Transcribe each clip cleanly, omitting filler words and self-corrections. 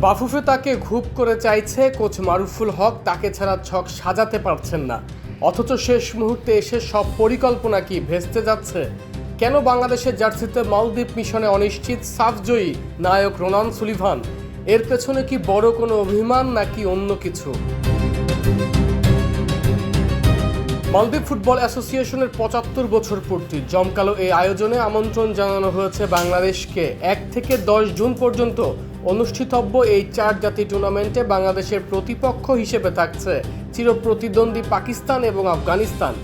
বাফুফে তাকে ঘুপ করে চাইছে, কোচ মারুফুল হক তাকে ছাড়া ছক সাজাতে পারছেন না। অথচ শেষ মুহূর্তে এসে সব পরিকল্পনা কি ভেস্তে যাচ্ছে? কেন বাংলাদেশের জার্সিতে মালদ্বীপ মিশনে অনিশ্চিত সাফজয়ী নায়ক রোনান সুলিভান? এর পেছনে কি বড় কোনো অভিমান নাকি অন্য কিছু? মালদ্বীপ ফুটবল অ্যাসোসিয়েশনের ৭৫ বছর পূর্তি জমকালো এই আয়োজনে আমন্ত্রণ জানানো হয়েছে বাংলাদেশকে। ১ থেকে ১০ জুন পর্যন্ত অনুষ্ঠিতব্য এই ৪ জাতি টুর্নামেন্টে বাংলাদেশের প্রতিপক্ষ হিসেবে থাকছে চিরপ্রতিদ্বন্দ্বী পাকিস্তান এবং আফগানিস্তান।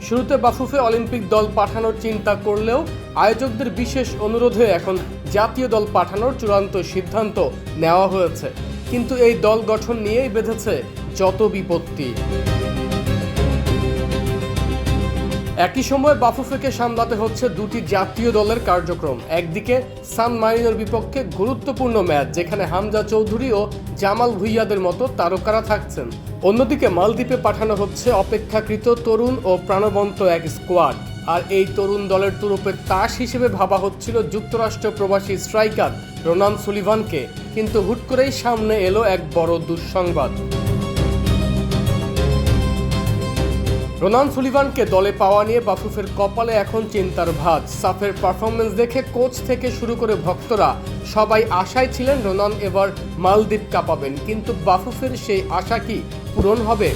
শুরুতে বাফুফে অলিম্পিক দল পাঠানোর চিন্তা করলেও আয়োজকদের বিশেষ অনুরোধে এখন জাতীয় দল পাঠানোর চূড়ান্ত সিদ্ধান্ত নেওয়া হয়েছে। কিন্তু এই দল গঠন নিয়েই বেঁধেছে যত বিপত্তি। একই সময় বাফুফেকে সামলাতে হচ্ছে দুটি জাতীয় দলের কার্যক্রম। একদিকে সান মারিনোর বিপক্ষে গুরুত্বপূর্ণ ম্যাচ, যেখানে হামজা চৌধুরী ও জামাল ভুইয়াদের মতো তারকারা থাকছেন। অন্যদিকে মালদ্বীপে পাঠানো হচ্ছে অপেক্ষাকৃত তরুণ ও প্রাণবন্ত এক স্কোয়াড। আর এই তরুণ দলের তুরুপের তাস হিসেবে ভাবা হচ্ছিল যুক্তরাষ্ট্র প্রবাসী স্ট্রাইকার রোনান সুলিভানকে। কিন্তু হুট করেই সামনে এলো এক বড় দুঃসংবাদ। রোনান সুলিভানকে দলে পাওয়া নিয়ে বাফুফের কপালে এখন চিন্তার ভাঁজ। সাফের পারফরমেন্স দেখে কোচ থেকে শুরু করে ভক্তরা সবাই আশায় ছিলেন রোনান এবার মালদ্বীপ কাঁপাবেন। কিন্তু বাফুফের সেই আশা কি পূরণ হবে?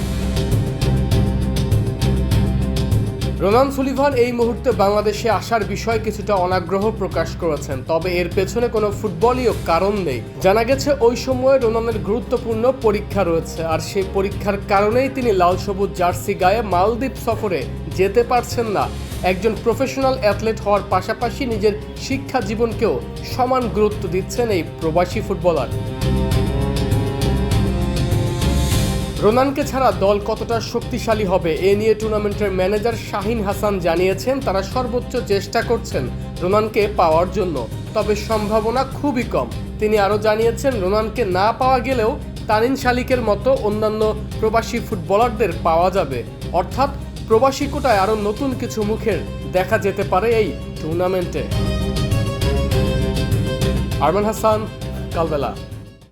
রোনান সুলিভান এই মুহূর্তে বাংলাদেশে আসার বিষয়ে কিছুটা অনাগ্রহ প্রকাশ করেছেন, তবে এর পেছনে কোনো ফুটবলীয় কারণ নেই। জানা গেছে ওই সময়ে রোনানের গুরুত্বপূর্ণ পরীক্ষা রয়েছে, আর সেই পরীক্ষার কারণেই তিনি লাল সবুজ জার্সি গায়ে মালদ্বীপ সফরে যেতে পারছেন না। একজন প্রফেশনাল অ্যাথলেট হওয়ার পাশাপাশি নিজের শিক্ষা জীবনকেও সমান গুরুত্ব দিচ্ছেন এই প্রবাসী ফুটবলার। রোনানকে ছাড়া দল কতটা শক্তিশালী হবে এ নিয়ে টুর্নামেন্টের ম্যানেজার শাহিন হাসান জানিয়েছেন, তারা সর্বোচ্চ চেষ্টা করছেন রোনানকে পাওয়ার জন্য, তবে সম্ভাবনা খুবই কম। তিনি আরও জানিয়েছেন, রোনানকে না পাওয়া গেলেও তানিন শালিকের মতো অন্যান্য প্রবাসী ফুটবলারদের পাওয়া যাবে। অর্থাৎ প্রবাসী কোটায় আরও নতুন কিছু মুখের দেখা যেতে পারে এই টুর্নামেন্টে। আরমান হাসান, কালবেলা।